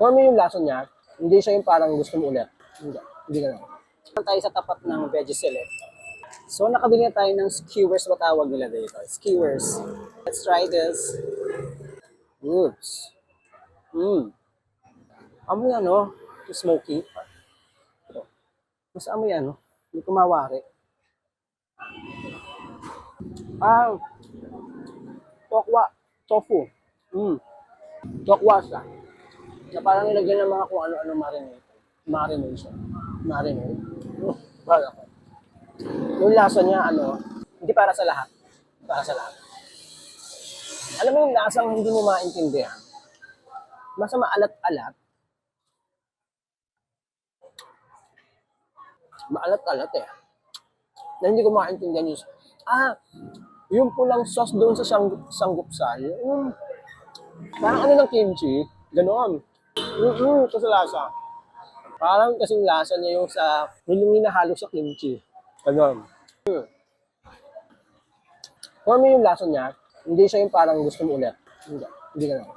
For me, yung lasa niya, hindi siya yung parang gusto mo ulit. Hindi ganun. Tayo sa tapat ng Veggie Select. So, nakabili na tayo ng skewers, ba tawag nila dito? Skewers. Let's try this. Oops. Amoy ano, smoky. Ito. Mas amoy ano, hindi kumawari. Tokwa. Tofu. Tokwa siya. Na parang nilagyan ng mga kung ano-ano marination. Marinade. Wala ko. Yung lasa niya, hindi para sa lahat. Para sa lahat. Alam mo yung lasang hindi mo maintindihan? Basta maalat-alat. Maalat-alat eh. Na hindi ko maintindihan yung... yung pulang sauce doon sa sanggupsal. Parang ano ng kimchi. Ganon. Ito sa lasa. Parang kasing lasa niya yung sa... Yung hinahalo sa kimchi. Ganon. For me yung lasa niya, hindi siya yung parang gusto mo ulit. Hindi ganun.